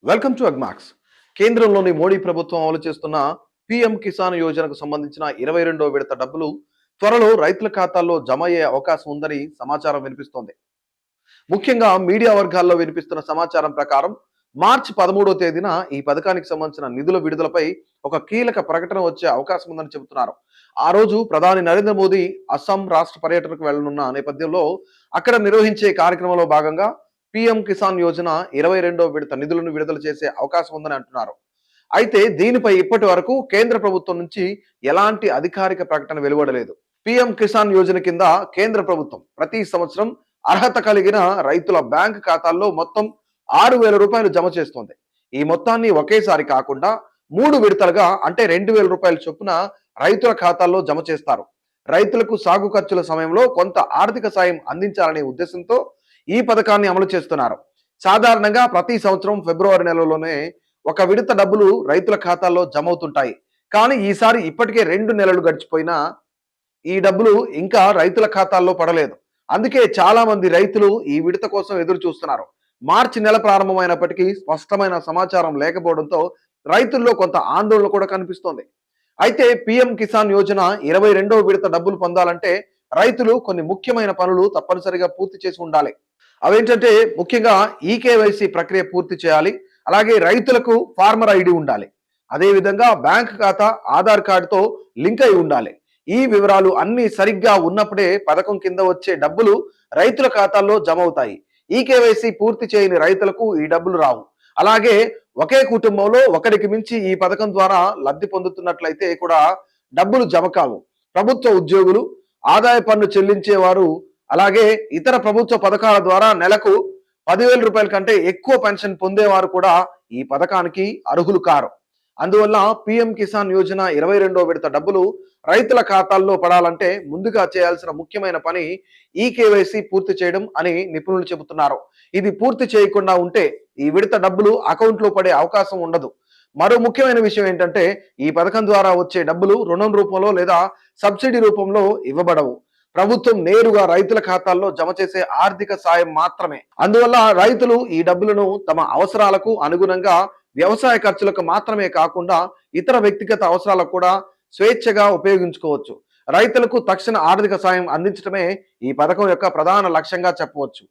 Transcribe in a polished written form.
Welcome to Agmax. కేంద్రంలోని మోడీ ప్రభుత్వం అమలు చేస్తున్న పీఎం కిసాన్ యోజనకు సంబంధించిన 22వ విడత డబ్బులు త్వరలో రైతుల ఖాతాల్లో జమ అయ్యే అవకాశం ఉందని సమాచారం వినిపిస్తోంది. ముఖ్యంగా మీడియా వర్గాల్లో వినిపిస్తున్న సమాచారం ప్రకారం మార్చి 13వ తేదీన ఈ పథకానికి సంబంధించిన నిధుల విడుదలపై ఒక కీలక ప్రకటన వచ్చే అవకాశం ఉందని చెబుతున్నారు. ఆ రోజు ప్రధాని నరేంద్ర మోదీ అస్సాం రాష్ట్ర పర్యటనకు వెళ్లనున్న నేపథ్యంలో అక్కడ నిర్వహించే కార్యక్రమంలో భాగంగా పీఎం కిసాన్ యోజన 22వ విడత నిధులను విడుదల చేసే అవకాశం ఉందని అంటున్నారు. అయితే దీనిపై ఇప్పటి వరకు కేంద్ర ప్రభుత్వం నుంచి ఎలాంటి అధికారిక ప్రకటన వెలువడలేదు. పీఎం కిసాన్ యోజన కింద కేంద్ర ప్రభుత్వం ప్రతి సంవత్సరం అర్హత కలిగిన రైతుల బ్యాంక్ ఖాతాల్లో మొత్తం 6,000 రూపాయలు జమ చేస్తోంది. ఈ మొత్తాన్ని ఒకేసారి కాకుండా 3 విడతలుగా అంటే 2,000 రూపాయల చొప్పున రైతుల ఖాతాల్లో జమ చేస్తారు. రైతులకు సాగు ఖర్చుల సమయంలో కొంత ఆర్థిక సాయం అందించాలనే ఉద్దేశంతో ఈ పథకాన్ని అమలు చేస్తున్నారు. సాధారణంగా ప్రతి సంవత్సరం ఫిబ్రవరి నెలలోనే ఒక విడత డబ్బులు రైతుల ఖాతాల్లో జమ అవుతుంటాయి. కానీ ఈసారి ఇప్పటికే 2 నెలలు గడిచిపోయినా ఈ డబ్బులు ఇంకా రైతుల ఖాతాల్లో పడలేదు. అందుకే చాలా మంది రైతులు ఈ విడత కోసం ఎదురు చూస్తున్నారు. మార్చి నెల ప్రారంభమైనప్పటికీ స్పష్టమైన సమాచారం లేకపోవడంతో రైతుల్లో కొంత ఆందోళన కూడా కనిపిస్తోంది. అయితే పీఎం కిసాన్ యోజన 22వ విడత డబ్బులు పొందాలంటే రైతులు కొన్ని ముఖ్యమైన పనులు తప్పనిసరిగా పూర్తి చేసి ఉండాలి. అవేంటంటే ముఖ్యంగా ఈకేవైసీ ప్రక్రియ పూర్తి చేయాలి. అలాగే రైతులకు ఫార్మర్ ఐడి ఉండాలి. అదేవిధంగా బ్యాంక్ ఖాతా ఆధార్ కార్డుతో లింక్ అయి ఉండాలి. ఈ వివరాలు అన్ని సరిగ్గా ఉన్నప్పుడే పథకం కింద వచ్చే డబ్బులు రైతుల ఖాతాల్లో జమ అవుతాయి. ఈకేవైసీ పూర్తి చేయని రైతులకు ఈ డబ్బులు రావు. అలాగే ఒకే కుటుంబంలో ఒకరికి మించి ఈ పథకం ద్వారా లబ్ధి పొందుతున్నట్లయితే కూడా డబ్బులు జమ కావు. ప్రభుత్వ ఉద్యోగులు, ఆదాయ పన్ను చెల్లించేవారు, అలాగే ఇతర ప్రభుత్వ పథకాల ద్వారా నెలకు 10,000 రూపాయల కంటే ఎక్కువ పెన్షన్ పొందేవారు కూడా ఈ పథకానికి అర్హులు కారు. అందువల్ల పీఎం కిసాన్ యోజన 22వ విడత డబ్బులు రైతుల ఖాతాల్లో పడాలంటే ముందుగా చేయాల్సిన ముఖ్యమైన పని ఈకేవైసీ పూర్తి చేయడం అని నిపుణులు చెబుతున్నారు. ఇది పూర్తి చేయకుండా ఉంటే ఈ విడత డబ్బులు అకౌంట్లో పడే అవకాశం ఉండదు. మరో ముఖ్యమైన విషయం ఏంటంటే ఈ పథకం ద్వారా వచ్చే డబ్బులు రుణం రూపంలో లేదా సబ్సిడీ రూపంలో ఇవ్వబడవు. ప్రభుత్వం నేరుగా రైతుల ఖాతాల్లో జమ చేసే ఆర్థిక సాయం మాత్రమే. అందువల్ల రైతులు ఈ డబ్బులను తమ అవసరాలకు అనుగుణంగా వ్యవసాయ ఖర్చులకు మాత్రమే కాకుండా ఇతర వ్యక్తిగత అవసరాలకు కూడా స్వేచ్ఛగా ఉపయోగించుకోవచ్చు. రైతులకు తక్షణ ఆర్థిక సాయం అందించడమే ఈ పథకం యొక్క ప్రధాన లక్ష్యంగా చెప్పవచ్చు.